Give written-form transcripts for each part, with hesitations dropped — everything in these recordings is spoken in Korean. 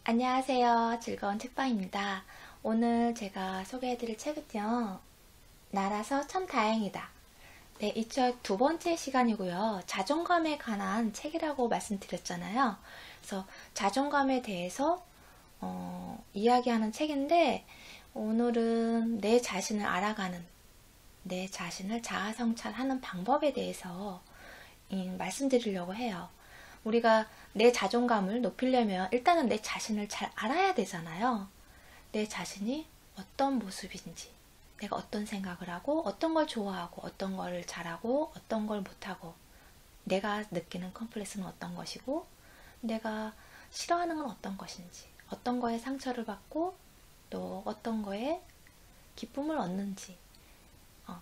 안녕하세요. 즐거운 책방입니다. 오늘 제가 소개해드릴 책은요, 나라서 참 다행이다. 네, 이 책 두 번째 시간이고요. 자존감에 관한 책이라고 말씀드렸잖아요. 그래서 자존감에 대해서 이야기하는 책인데, 오늘은 내 자신을 알아가는, 내 자신을 자아 성찰하는 방법에 대해서 말씀드리려고 해요. 우리가 내 자존감을 높이려면 일단은 내 자신을 잘 알아야 되잖아요. 내 자신이 어떤 모습인지, 내가 어떤 생각을 하고, 어떤 걸 좋아하고, 어떤 걸 잘하고, 어떤 걸 못하고, 내가 느끼는 컴플렉스는 어떤 것이고, 내가 싫어하는 건 어떤 것인지, 어떤 거에 상처를 받고, 또 어떤 거에 기쁨을 얻는지,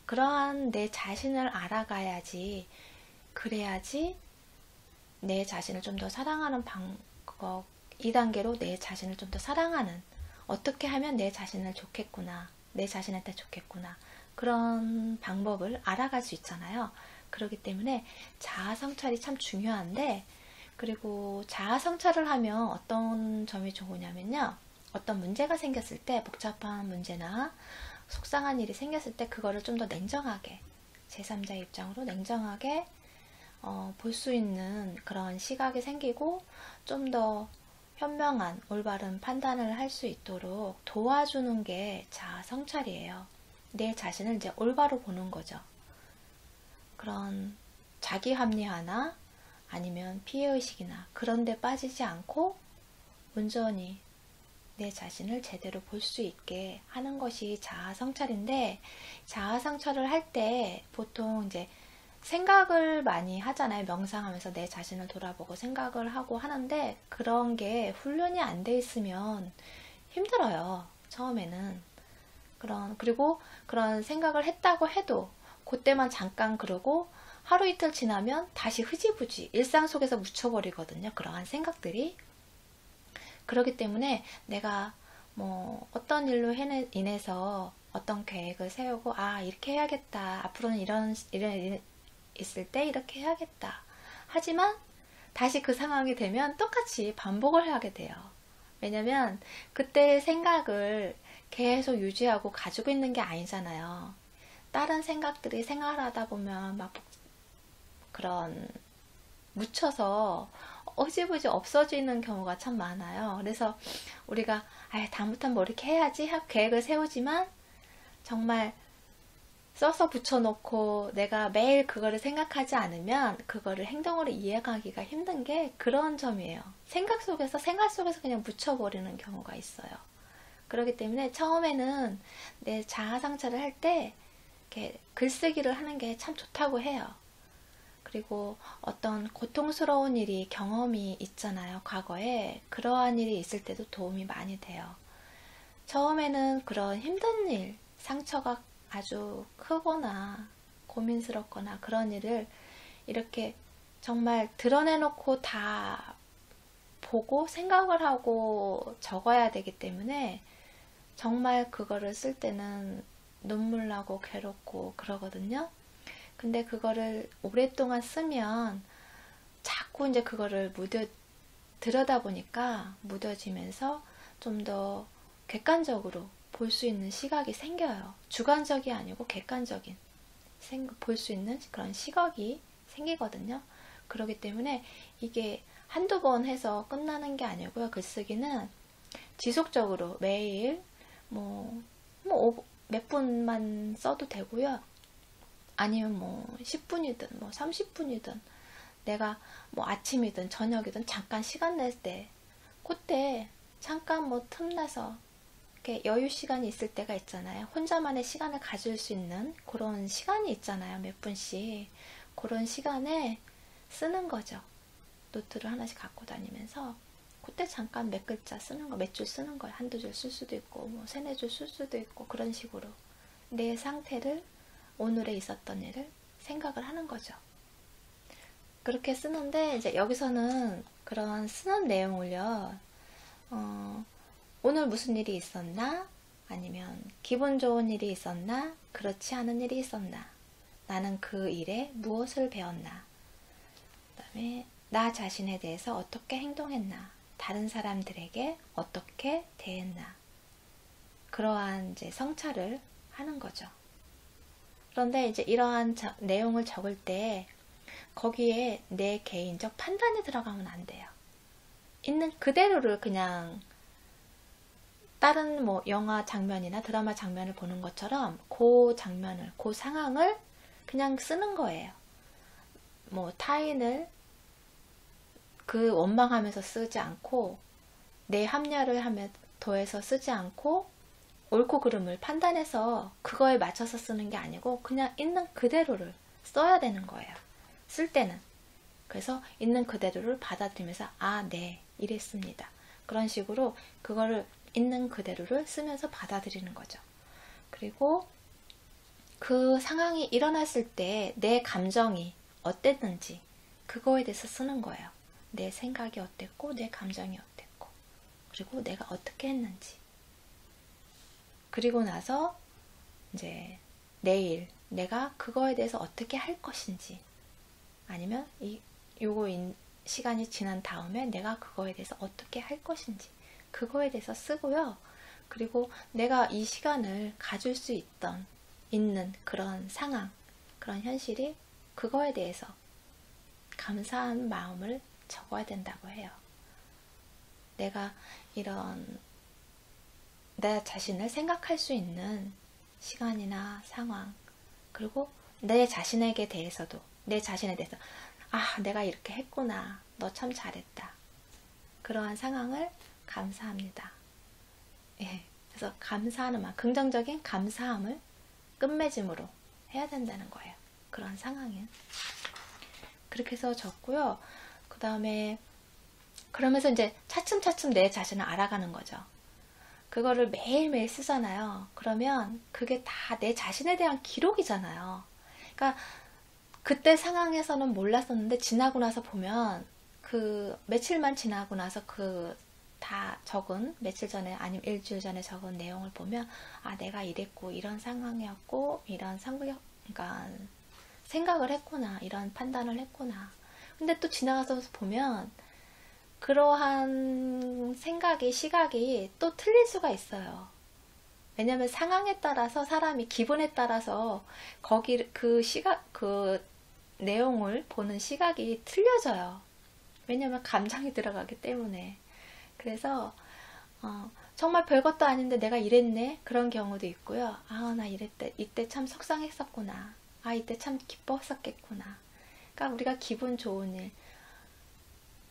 그러한 내 자신을 알아가야지, 그래야지 내 자신을 좀 더 사랑하는 방법, 2단계로 내 자신을 좀 더 사랑하는, 어떻게 하면 내 자신을 좋겠구나, 내 자신한테 좋겠구나, 그런 방법을 알아갈 수 있잖아요. 그렇기 때문에 자아 성찰이 참 중요한데, 그리고 자아 성찰을 하면 어떤 점이 좋으냐면요, 어떤 문제가 생겼을 때, 복잡한 문제나 속상한 일이 생겼을 때 그거를 좀 더 냉정하게, 제3자 입장으로 냉정하게 볼 수 있는 그런 시각이 생기고, 좀 더 현명한 올바른 판단을 할 수 있도록 도와주는 게 자아 성찰이에요. 내 자신을 이제 올바로 보는 거죠. 그런 자기 합리화나 아니면 피해의식이나 그런 데 빠지지 않고 온전히 내 자신을 제대로 볼 수 있게 하는 것이 자아 성찰인데, 자아 성찰을 할 때 보통 이제 생각을 많이 하잖아요. 명상하면서 내 자신을 돌아보고 생각을 하고 하는데, 그런 게 훈련이 안 돼 있으면 힘들어요. 처음에는. 그리고 그런 생각을 했다고 해도 그때만 잠깐 그러고 하루 이틀 지나면 다시 흐지부지 일상 속에서 묻혀버리거든요. 그러한 생각들이. 그렇기 때문에 내가 뭐 어떤 일로 인해서 어떤 계획을 세우고, 아, 이렇게 해야겠다. 앞으로는 이런 일이 있을 때 이렇게 해야겠다. 하지만 다시 그 상황이 되면 똑같이 반복을 하게 돼요. 왜냐면 그때의 생각을 계속 유지하고 가지고 있는 게 아니잖아요. 다른 생각들이 생활하다 보면 막 그런 묻혀서 어지부지 없어지는 경우가 참 많아요. 그래서 우리가 다음부터는 뭐 이렇게 해야지 하고 계획을 세우지만, 정말 써서 붙여놓고 내가 매일 그거를 생각하지 않으면 그거를 행동으로 이해가기가 힘든 게 그런 점이에요. 생각 속에서, 생활 속에서 그냥 묻혀버리는 경우가 있어요. 그렇기 때문에 처음에는 내 자아 성찰을 할 때 이렇게 글쓰기를 하는 게 참 좋다고 해요. 그리고 어떤 고통스러운 일이, 경험이 있잖아요. 과거에 그러한 일이 있을 때도 도움이 많이 돼요. 처음에는 그런 힘든 일, 상처가 아주 크거나 고민스럽거나 그런 일을 이렇게 정말 드러내놓고 다 보고 생각을 하고 적어야 되기 때문에, 정말 그거를 쓸 때는 눈물 나고 괴롭고 그러거든요. 근데 그거를 오랫동안 쓰면 자꾸 이제 그거를 들여다보니까 묻어지면서 좀 더 객관적으로 볼 수 있는 시각이 생겨요. 주관적이 아니고 객관적인 볼 수 있는 그런 시각이 생기거든요. 그렇기 때문에 이게 한두 번 해서 끝나는 게 아니고요. 글쓰기는 지속적으로 매일 몇 분만 써도 되고요. 아니면 뭐 10분이든 뭐 30분이든, 내가 뭐 아침이든 저녁이든 잠깐 시간 낼 때, 그때 잠깐 뭐 틈나서 이렇게 여유 시간이 있을 때가 있잖아요. 혼자만의 시간을 가질 수 있는 그런 시간이 있잖아요. 몇 분씩. 그런 시간에 쓰는 거죠. 노트를 하나씩 갖고 다니면서 그때 잠깐 몇 글자 쓰는 거, 몇 줄 쓰는 거예요. 한두 줄 쓸 수도 있고 뭐 세네 줄 쓸 수도 있고, 그런 식으로 내 상태를, 오늘에 있었던 일을 생각을 하는 거죠. 그렇게 쓰는데, 이제 여기서는 그런 쓰는 내용을요, 오늘 무슨 일이 있었나? 아니면 기분 좋은 일이 있었나? 그렇지 않은 일이 있었나? 나는 그 일에 무엇을 배웠나? 그 다음에 나 자신에 대해서 어떻게 행동했나? 다른 사람들에게 어떻게 대했나. 그러한 이제 성찰을 하는 거죠. 그런데 이제 이러한 내용을 적을 때 거기에 내 개인적 판단이 들어가면 안 돼요. 있는 그대로를 그냥 다른 뭐 영화 장면이나 드라마 장면을 보는 것처럼 그 장면을, 그 상황을 그냥 쓰는 거예요. 뭐 타인을 그 원망하면서 쓰지 않고 내 합리화를 하며 더해서 쓰지 않고 옳고 그름을 판단해서 그거에 맞춰서 쓰는 게 아니고 그냥 있는 그대로를 써야 되는 거예요. 쓸 때는. 그래서 있는 그대로를 받아들이면서 아, 네, 이랬습니다. 그런 식으로 그거를 있는 그대로를 쓰면서 받아들이는 거죠. 그리고 그 상황이 일어났을 때 내 감정이 어땠는지 그거에 대해서 쓰는 거예요. 내 생각이 어땠고 내 감정이 어땠고 그리고 내가 어떻게 했는지. 그리고 나서 이제 내일 내가 그거에 대해서 어떻게 할 것인지 아니면 시간이 지난 다음에 내가 그거에 대해서 어떻게 할 것인지 그거에 대해서 쓰고요. 그리고 내가 이 시간을 가질 수 있는 그런 상황, 그런 현실이 그거에 대해서 감사한 마음을 적어야 된다고 해요. 내가 내 자신을 생각할 수 있는 시간이나 상황, 그리고 내 자신에 대해서 아, 내가 이렇게 했구나. 너 참 잘했다. 그러한 상황을 감사합니다. 예, 그래서 감사하는 마음, 긍정적인 감사함을 끝맺음으로 해야 된다는 거예요. 그런 상황은. 그렇게 해서 적고요. 그 다음에 그러면서 이제 차츰차츰 내 자신을 알아가는 거죠. 그거를 매일매일 쓰잖아요. 그러면 그게 다 내 자신에 대한 기록이잖아요. 그러니까 그때 상황에서는 몰랐었는데 지나고 나서 보면 그 며칠만 지나고 나서 그 다 적은 며칠 전에 아니면 일주일 전에 적은 내용을 보면 아, 내가 이랬고 이런 상황이었고 이런 그러니까 생각을 했구나, 이런 판단을 했구나. 근데 또 지나가서 보면 그러한 생각이, 시각이 또 틀릴 수가 있어요. 왜냐면 상황에 따라서 사람이 기분에 따라서 그 내용을 보는 시각이 틀려져요. 왜냐면 감정이 들어가기 때문에. 그래서 정말 별것도 아닌데 내가 이랬네? 그런 경우도 있고요. 아, 나 이때 참 속상했었구나. 아, 이때 참 기뻤었겠구나. 그러니까 우리가 기분 좋은 일,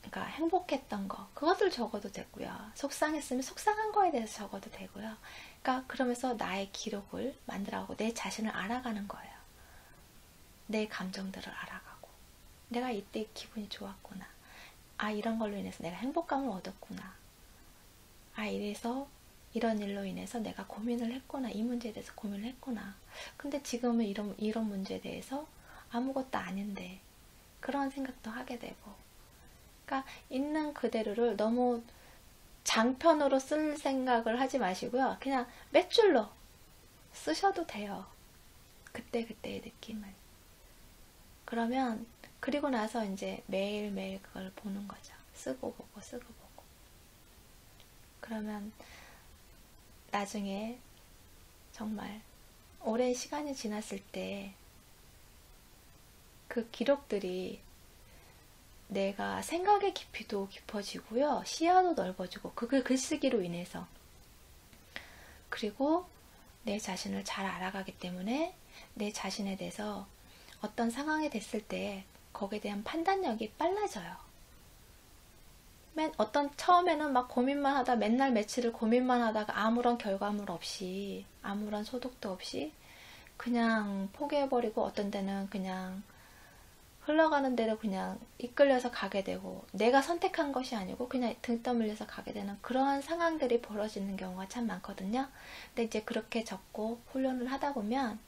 그러니까 행복했던 거, 그것을 적어도 되고요. 속상했으면 속상한 거에 대해서 적어도 되고요. 그러니까 그러면서 나의 기록을 만들어가고 내 자신을 알아가는 거예요. 내 감정들을 알아가고 내가 이때 기분이 좋았구나. 아, 이런 걸로 인해서 내가 행복감을 얻었구나. 아, 이런 일로 인해서 내가 고민을 했구나. 이 문제에 대해서 고민을 했구나. 근데 지금은 이런 문제에 대해서 아무것도 아닌데 그런 생각도 하게 되고. 그러니까 있는 그대로를 너무 장편으로 쓸 생각을 하지 마시고요. 그냥 몇 줄로 쓰셔도 돼요. 그때그때의 느낌을. 그리고 나서 이제 매일매일 그걸 보는 거죠. 쓰고 보고 쓰고 보고. 그러면 나중에 정말 오랜 시간이 지났을 때 그 기록들이 내가 생각의 깊이도 깊어지고요. 시야도 넓어지고 그 글쓰기로 인해서. 그리고 내 자신을 잘 알아가기 때문에 내 자신에 대해서 어떤 상황이 됐을 때 거기에 대한 판단력이 빨라져요. 처음에는 막 고민만 하다 맨날 며칠을 고민만 하다가 아무런 결과물 없이 아무런 소득도 없이 그냥 포기해버리고 어떤 때는 그냥 흘러가는 대로 그냥 이끌려서 가게 되고 내가 선택한 것이 아니고 그냥 등 떠밀려서 가게 되는 그러한 상황들이 벌어지는 경우가 참 많거든요. 근데 이제 그렇게 적고 훈련을 하다 보면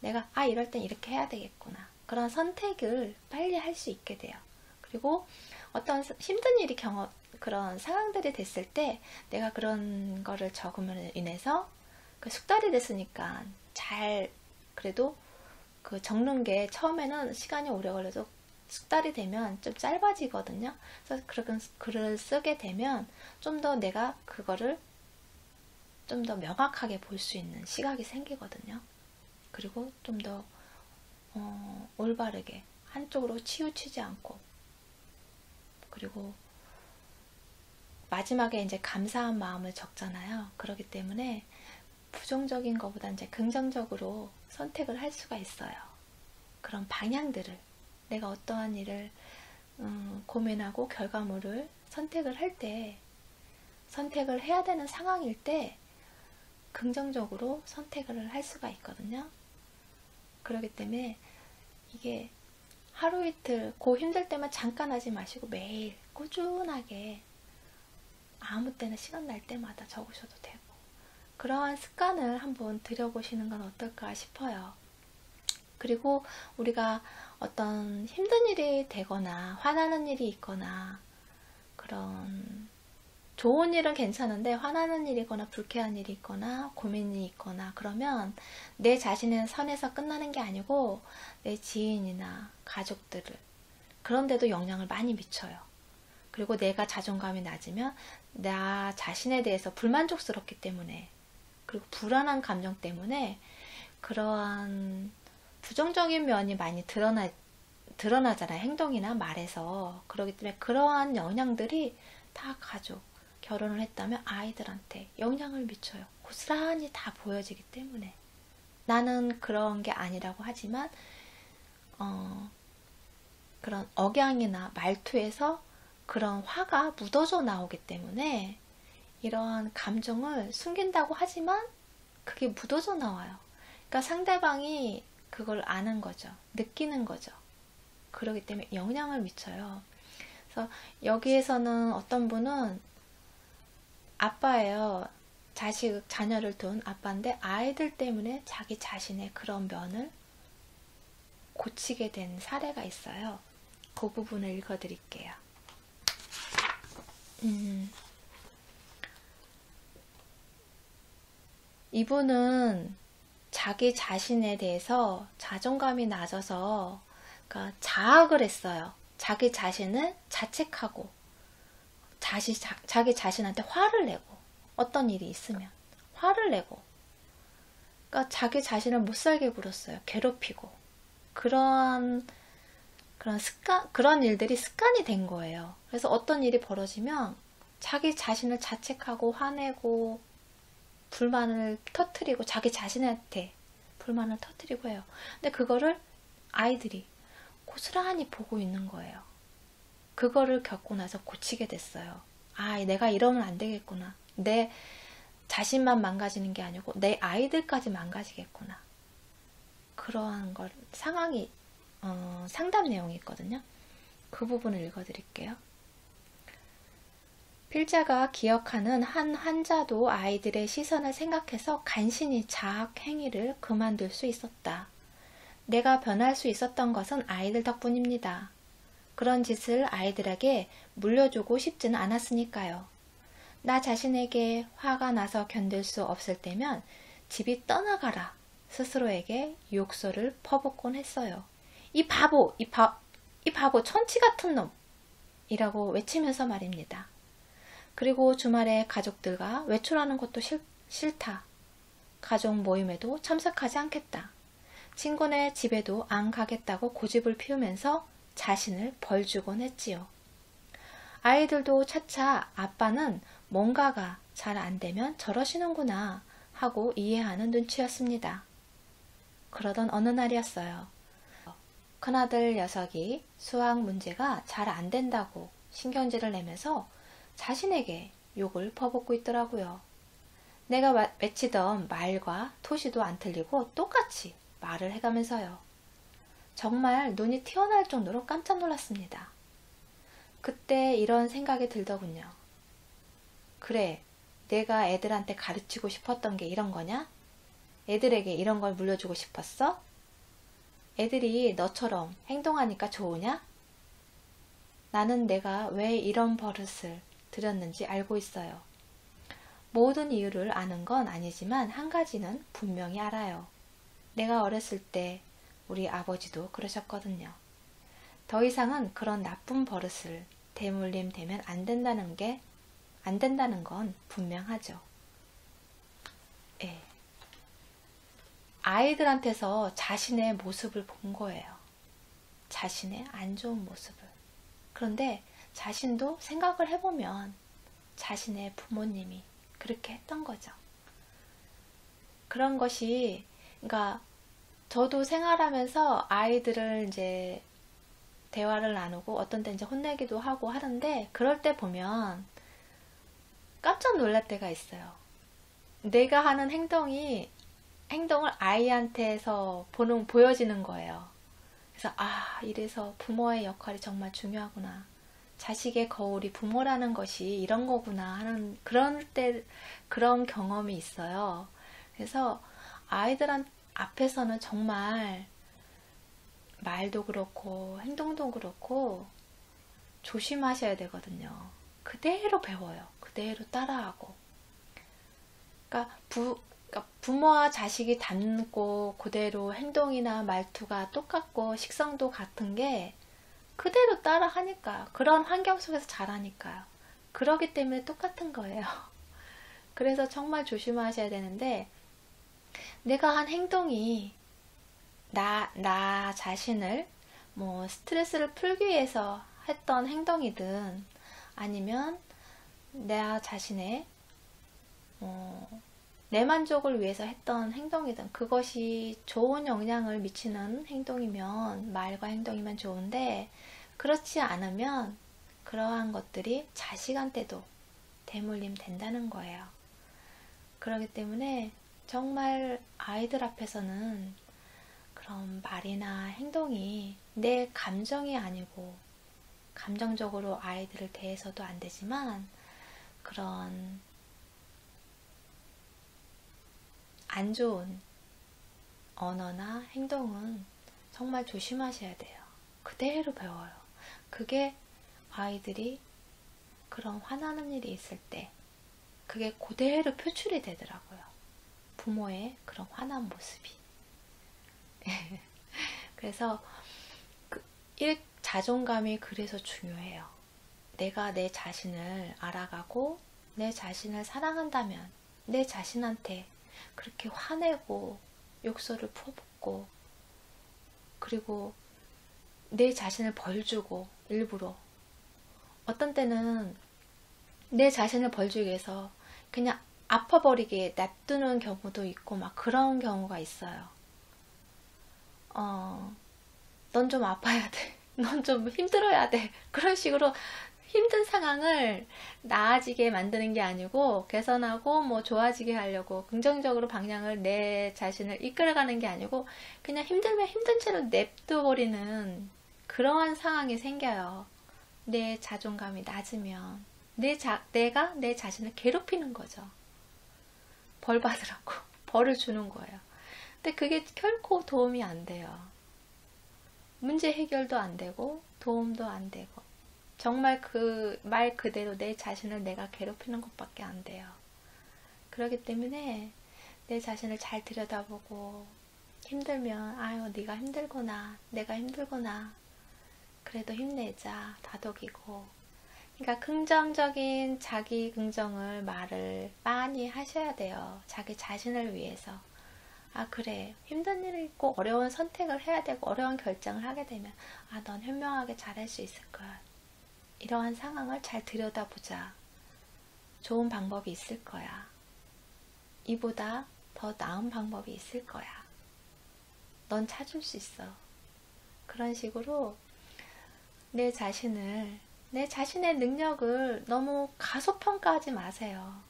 내가 이럴 땐 이렇게 해야 되겠구나. 그런 선택을 빨리 할 수 있게 돼요. 그리고 어떤 힘든 일이 그런 상황들이 됐을 때 내가 그런 거를 적으면 인해서 그 숙달이 됐으니까 그래도 그 적는 게 처음에는 시간이 오래 걸려도 숙달이 되면 좀 짧아지거든요. 그래서 그런 글을 쓰게 되면 좀 더 내가 그거를 좀 더 명확하게 볼 수 있는 시각이 생기거든요. 그리고 좀 더 올바르게 한쪽으로 치우치지 않고, 그리고 마지막에 이제 감사한 마음을 적잖아요. 그렇기 때문에 부정적인 것보다 이제 긍정적으로 선택을 할 수가 있어요. 그런 방향들을, 내가 어떠한 일을 고민하고 결과물을 선택을 할 때, 선택을 해야 되는 상황일 때 긍정적으로 선택을 할 수가 있거든요. 그렇기 때문에 이게 하루 이틀 힘들 때만 잠깐 하지 마시고 매일 꾸준하게 아무 때나 시간 날 때마다 적으셔도 되고, 그러한 습관을 한번 들여보시는 건 어떨까 싶어요. 그리고 우리가 어떤 힘든 일이 되거나 화나는 일이 있거나, 그런 좋은 일은 괜찮은데 화나는 일이거나 불쾌한 일이 있거나 고민이 있거나 그러면 내 자신의 선에서 끝나는 게 아니고 내 지인이나 가족들을, 그런데도 영향을 많이 미쳐요. 그리고 내가 자존감이 낮으면 나 자신에 대해서 불만족스럽기 때문에, 그리고 불안한 감정 때문에 그러한 부정적인 면이 많이 드러나잖아요. 행동이나 말에서. 그렇기 때문에 그러한 영향들이 다 가족, 결혼을 했다면 아이들한테 영향을 미쳐요. 고스란히 다 보여지기 때문에. 나는 그런 게 아니라고 하지만 그런 억양이나 말투에서 그런 화가 묻어져 나오기 때문에 이러한 감정을 숨긴다고 하지만 그게 묻어져 나와요. 그러니까 상대방이 그걸 아는 거죠. 느끼는 거죠. 그렇기 때문에 영향을 미쳐요. 그래서 여기에서는 어떤 분은 아빠예요. 자녀를 둔 아빠인데 아이들 때문에 자기 자신의 그런 면을 고치게 된 사례가 있어요. 그 부분을 읽어드릴게요. 이분은 자기 자신에 대해서 자존감이 낮아서, 그러니까 자학을 했어요. 자기 자신을 자책하고 자기 자신한테 화를 내고, 어떤 일이 있으면 화를 내고, 그러니까 자기 자신을 못 살게 굴었어요. 괴롭히고, 그런 일들이 습관이 된 거예요. 그래서 어떤 일이 벌어지면 자기 자신을 자책하고 화내고 불만을 터뜨리고 자기 자신한테 불만을 터뜨리고 해요. 근데 그거를 아이들이 고스란히 보고 있는 거예요. 그거를 겪고 나서 고치게 됐어요. 아, 내가 이러면 안 되겠구나. 내 자신만 망가지는 게 아니고 내 아이들까지 망가지겠구나. 그러한 상황이 상담 내용이 있거든요. 그 부분을 읽어드릴게요. 필자가 기억하는 한 환자도 아이들의 시선을 생각해서 간신히 자학 행위를 그만둘 수 있었다. 내가 변할 수 있었던 것은 아이들 덕분입니다. 그런 짓을 아이들에게 물려주고 싶지는 않았으니까요. 나 자신에게 화가 나서 견딜 수 없을 때면 집이 떠나가라 스스로에게 욕설을 퍼붓곤 했어요. 이 바보, 이 바보, 천치 같은 놈! 이라고 외치면서 말입니다. 그리고 주말에 가족들과 외출하는 것도 싫다. 가족 모임에도 참석하지 않겠다. 친구네 집에도 안 가겠다고 고집을 피우면서 자신을 벌주곤 했지요. 아이들도 차차 아빠는 뭔가가 잘 안 되면 저러시는구나 하고 이해하는 눈치였습니다. 그러던 어느 날이었어요. 큰아들 녀석이 수학 문제가 잘 안 된다고 신경질을 내면서 자신에게 욕을 퍼붓고 있더라고요. 내가 외치던 말과 토시도 안 틀리고 똑같이 말을 해가면서요. 정말 눈이 튀어나올 정도로 깜짝 놀랐습니다. 그때 이런 생각이 들더군요. 그래, 내가 애들한테 가르치고 싶었던 게 이런 거냐? 애들에게 이런 걸 물려주고 싶었어? 애들이 너처럼 행동하니까 좋으냐? 나는 내가 왜 이런 버릇을 들였는지 알고 있어요. 모든 이유를 아는 건 아니지만 한 가지는 분명히 알아요. 내가 어렸을 때 우리 아버지도 그러셨거든요. 더 이상은 그런 나쁜 버릇을 대물림 되면 안 된다는 건 분명하죠. 예. 아이들한테서 자신의 모습을 본 거예요. 자신의 안 좋은 모습을. 그런데 자신도 생각을 해보면 자신의 부모님이 그렇게 했던 거죠. 그런 것이, 그러니까 저도 생활하면서 아이들을 이제 대화를 나누고 어떤 때 이제 혼내기도 하고 하는데, 그럴 때 보면 깜짝 놀랄 때가 있어요. 내가 하는 행동을 아이한테서 보여지는 거예요. 그래서 이래서 부모의 역할이 정말 중요하구나. 자식의 거울이 부모라는 것이 이런 거구나 하는 그런 경험이 있어요. 그래서 아이들 앞에서는 정말 말도 그렇고 행동도 그렇고 조심하셔야 되거든요. 그대로 배워요. 그대로 따라하고. 그러니까 부모와 자식이 닮고 그대로 행동이나 말투가 똑같고 식성도 같은 게 그대로 따라 하니까요. 그런 환경 속에서 자라니까요. 그러기 때문에 똑같은 거예요. 그래서 정말 조심하셔야 되는데, 내가 한 행동이 나 자신을 뭐 스트레스를 풀기 위해서 했던 행동이든 아니면 내 자신의 내 만족을 위해서 했던 행동이든 그것이 좋은 영향을 미치는 행동이면, 말과 행동이면 좋은데, 그렇지 않으면 그러한 것들이 자식한테도 대물림 된다는 거예요. 그렇기 때문에 정말 아이들 앞에서는 그런 말이나 행동이 내 감정이 아니고, 감정적으로 아이들을 대해서도 안 되지만 그런 안 좋은 언어나 행동은 정말 조심하셔야 돼요. 그대로 배워요. 그게 아이들이 그런 화나는 일이 있을 때 그게 그대로 표출이 되더라고요. 부모의 그런 화난 모습이. 그래서 자존감이 그래서 중요해요. 내가 내 자신을 알아가고 내 자신을 사랑한다면 내 자신한테 그렇게 화내고 욕설을 퍼붓고, 그리고 내 자신을 벌주고 일부러, 어떤 때는 내 자신을 벌주기 위해서 그냥 아파버리게 냅두는 경우도 있고 막 그런 경우가 있어요. 넌 좀 아파야 돼. 넌 좀 힘들어야 돼. 그런 식으로 힘든 상황을 나아지게 만드는 게 아니고, 개선하고 뭐 좋아지게 하려고 긍정적으로 방향을 내 자신을 이끌어가는 게 아니고, 그냥 힘들면 힘든 채로 냅둬버리는 그러한 상황이 생겨요. 내 자존감이 낮으면 내가 내 자신을 괴롭히는 거죠. 벌 받으라고 벌을 주는 거예요. 근데 그게 결코 도움이 안 돼요. 문제 해결도 안 되고 도움도 안 되고, 정말 그 말 그대로 내 자신을 내가 괴롭히는 것밖에 안 돼요. 그렇기 때문에 내 자신을 잘 들여다보고, 힘들면 아유 네가 힘들구나, 내가 힘들구나, 그래도 힘내자, 다독이고. 그러니까 긍정적인 자기 긍정을 말을 많이 하셔야 돼요. 자기 자신을 위해서. 그래, 힘든 일이 있고 어려운 선택을 해야 되고 어려운 결정을 하게 되면 넌 현명하게 잘할 수 있을 거야. 이러한 상황을 잘 들여다보자. 좋은 방법이 있을 거야. 이보다 더 나은 방법이 있을 거야. 넌 찾을 수 있어. 그런 식으로 내 자신의 능력을 너무 가소평가하지 마세요.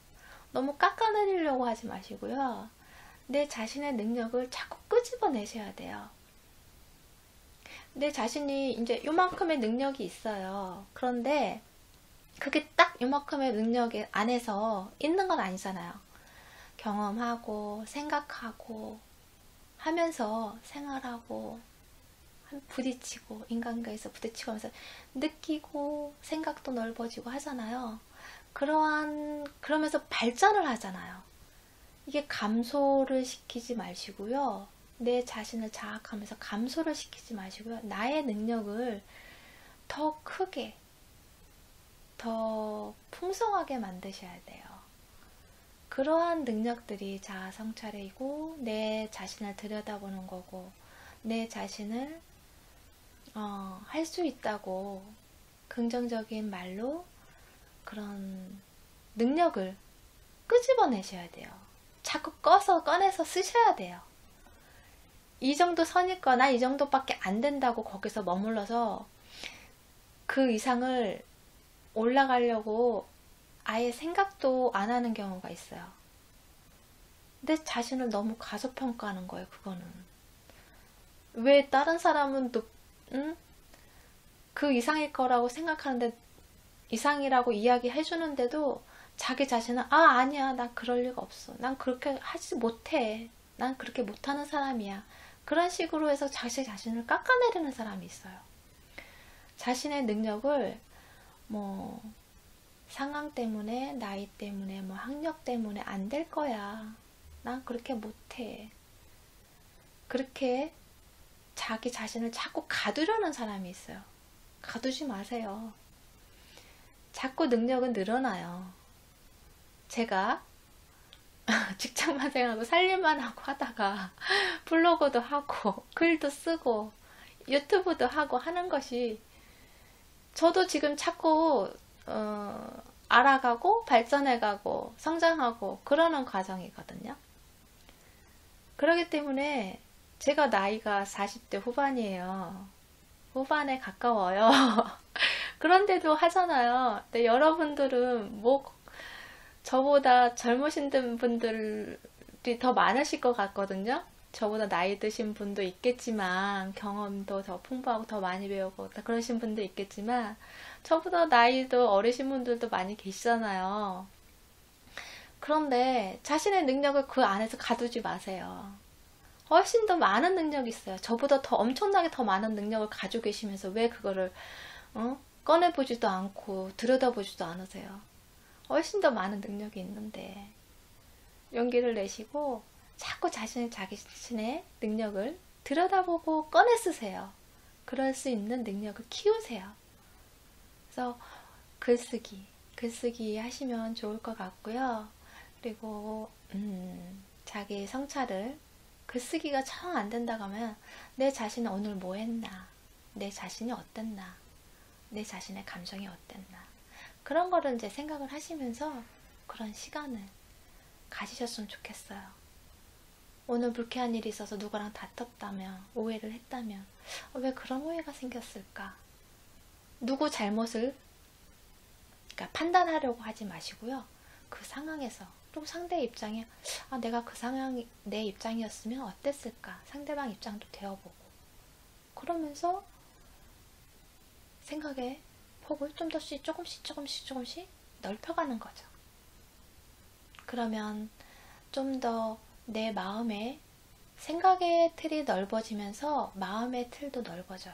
너무 깎아내리려고 하지 마시고요. 내 자신의 능력을 자꾸 끄집어내셔야 돼요. 내 자신이 이제 요만큼의 능력이 있어요. 그런데 그게 딱 요만큼의 능력 안에서 있는 건 아니잖아요. 경험하고 생각하고 하면서 생활하고 부딪히고, 인간관계에서 부딪히고 하면서 느끼고 생각도 넓어지고 하잖아요. 그러면서 발전을 하잖아요. 이게 감소를 시키지 마시고요. 내 자신을 자학하면서 감소를 시키지 마시고요. 나의 능력을 더 크게, 더 풍성하게 만드셔야 돼요. 그러한 능력들이 자아 성찰이고, 내 자신을 들여다보는 거고, 내 자신을 할 수 있다고 긍정적인 말로 그런 능력을 끄집어내셔야 돼요. 자꾸 꺼내서 쓰셔야 돼요. 이 정도 선이거나 이 정도밖에 안 된다고 거기서 머물러서 그 이상을 올라가려고 아예 생각도 안 하는 경우가 있어요. 내 자신을 너무 과소평가하는 거예요, 그거는. 왜 다른 사람은 그 이상일 거라고 생각하는데, 이상이라고 이야기해 주는데도 자기 자신은 아니야, 난 그럴 리가 없어, 난 그렇게 하지 못해, 난 그렇게 못하는 사람이야, 그런 식으로 해서 자기 자신을 깎아내리는 사람이 있어요. 자신의 능력을 뭐 상황 때문에, 나이 때문에, 뭐 학력 때문에 안 될 거야, 난 그렇게 못해, 그렇게 자기 자신을 자꾸 가두려는 사람이 있어요. 가두지 마세요. 자꾸 능력은 늘어나요. 제가 직장만 생각하고 살림만 하고 하다가 블로그도 하고 글도 쓰고 유튜브도 하고 하는 것이, 저도 지금 자꾸 알아가고 발전해가고 성장하고 그러는 과정이거든요. 그렇기 때문에 제가 나이가 40대 후반이에요. 후반에 가까워요. 그런데도 하잖아요. 근데 여러분들은 뭐 저보다 젊으신 분들이 더 많으실 것 같거든요. 저보다 나이 드신 분도 있겠지만, 경험도 더 풍부하고 더 많이 배우고 그러신 분도 있겠지만, 저보다 나이도 어리신 분들도 많이 계시잖아요. 그런데 자신의 능력을 그 안에서 가두지 마세요. 훨씬 더 많은 능력이 있어요. 저보다 더 엄청나게 더 많은 능력을 가지고 계시면서 왜 그거를 꺼내보지도 않고 들여다보지도 않으세요? 훨씬 더 많은 능력이 있는데, 용기를 내시고 자꾸 자기 자신의 능력을 들여다보고 꺼내 쓰세요. 그럴 수 있는 능력을 키우세요. 그래서 글쓰기 하시면 좋을 것 같고요. 그리고 자기 성찰을, 글쓰기가 정 안 된다고 하면 내 자신은 오늘 뭐 했나, 내 자신이 어땠나, 내 자신의 감정이 어땠나, 그런 거를 이제 생각을 하시면서 그런 시간을 가지셨으면 좋겠어요. 오늘 불쾌한 일이 있어서 누구랑 다퉜다면, 오해를 했다면 왜 그런 오해가 생겼을까? 누구 잘못을 판단하려고 하지 마시고요. 그 상황에서, 또 상대의 입장에 내가 그 상황이 내 입장이었으면 어땠을까? 상대방 입장도 되어보고, 그러면서 생각의 폭을 좀 더 조금씩 넓혀가는 거죠. 그러면 좀 더 내 마음의 생각의 틀이 넓어지면서 마음의 틀도 넓어져요.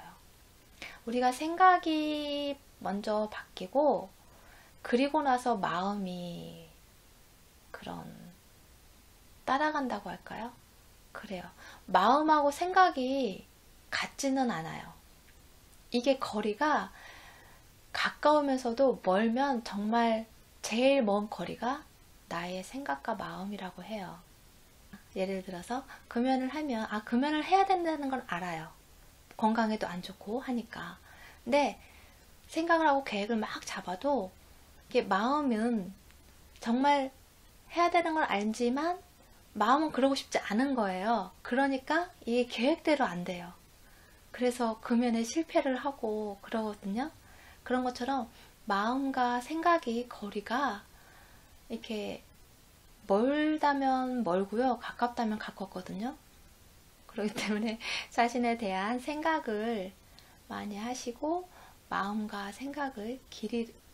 우리가 생각이 먼저 바뀌고, 그리고 나서 마음이 그런 따라간다고 할까요? 그래요. 마음하고 생각이 같지는 않아요. 이게 거리가 가까우면서도 멀면 정말 제일 먼 거리가 나의 생각과 마음이라고 해요. 예를 들어서 금연을 하면 금연을 해야 된다는 건 알아요. 건강에도 안 좋고 하니까. 근데 생각을 하고 계획을 막 잡아도 이게 마음은 정말 해야 되는 걸 알지만 마음은 그러고 싶지 않은 거예요. 그러니까 이게 계획대로 안 돼요. 그래서 금연에 실패를 하고 그러거든요. 그런 것처럼 마음과 생각이 거리가 이렇게 멀다면 멀고요, 가깝다면 가깝거든요. 그렇기 때문에 자신에 대한 생각을 많이 하시고, 마음과 생각을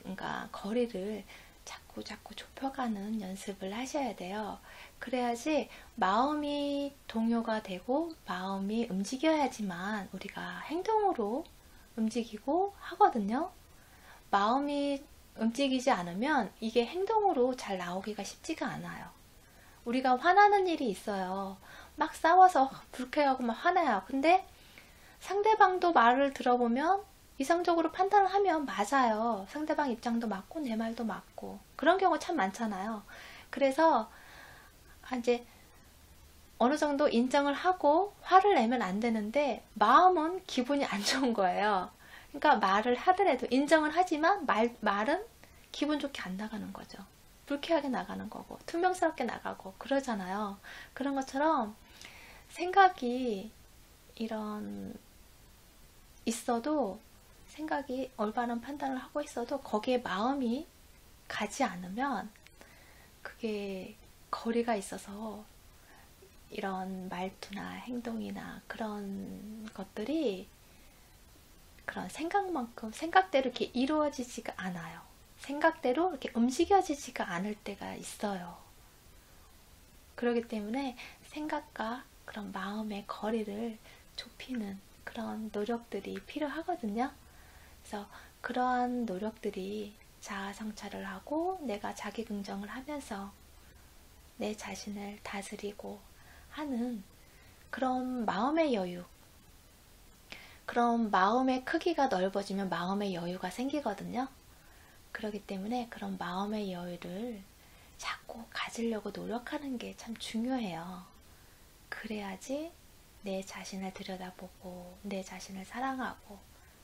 그러니까 거리를 자꾸 좁혀가는 연습을 하셔야 돼요. 그래야지 마음이 동요가 되고 마음이 움직여야지만 우리가 행동으로 움직이고 하거든요. 마음이 움직이지 않으면 이게 행동으로 잘 나오기가 쉽지가 않아요. 우리가 화나는 일이 있어요. 막 싸워서 불쾌하고 막 화나요. 근데 상대방도 말을 들어보면 이성적으로 판단을 하면 맞아요. 상대방 입장도 맞고 내 말도 맞고 그런 경우 참 많잖아요. 그래서 이제 어느 정도 인정을 하고 화를 내면 안 되는데 마음은 기분이 안 좋은 거예요. 그러니까 말을 하더라도 인정을 하지만 말은 기분 좋게 안 나가는 거죠. 불쾌하게 나가는 거고 투명스럽게 나가고 그러잖아요. 그런 것처럼 생각이 이런 있어도 생각이 올바른 판단을 하고 있어도 거기에 마음이 가지 않으면 그게 거리가 있어서 이런 말투나 행동이나 그런 것들이 그런 생각만큼 생각대로 이렇게 이루어지지가 않아요. 생각대로 이렇게 움직여지지가 않을 때가 있어요. 그렇기 때문에 생각과 그런 마음의 거리를 좁히는 그런 노력들이 필요하거든요. 그래서 그러한 노력들이 자아 성찰을 하고 내가 자기 긍정을 하면서 내 자신을 다스리고 하는 그런 마음의 여유, 그런 마음의 크기가 넓어지면 마음의 여유가 생기거든요. 그렇기 때문에 그런 마음의 여유를 자꾸 가지려고 노력하는 게 참 중요해요. 그래야지 내 자신을 들여다보고 내 자신을 사랑하고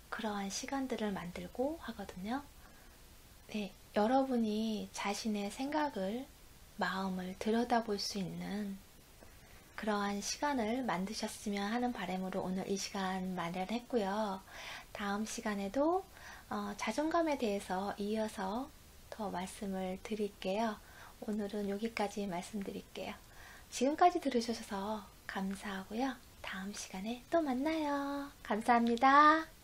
그러한 시간들을 만들고 하거든요. 네, 여러분이 자신의 생각을, 마음을 들여다볼 수 있는 그러한 시간을 만드셨으면 하는 바람으로 오늘 이 시간 마련했고요. 다음 시간에도 자존감에 대해서 이어서 더 말씀을 드릴게요. 오늘은 여기까지 말씀드릴게요. 지금까지 들으셔서 감사하고요. 다음 시간에 또 만나요. 감사합니다.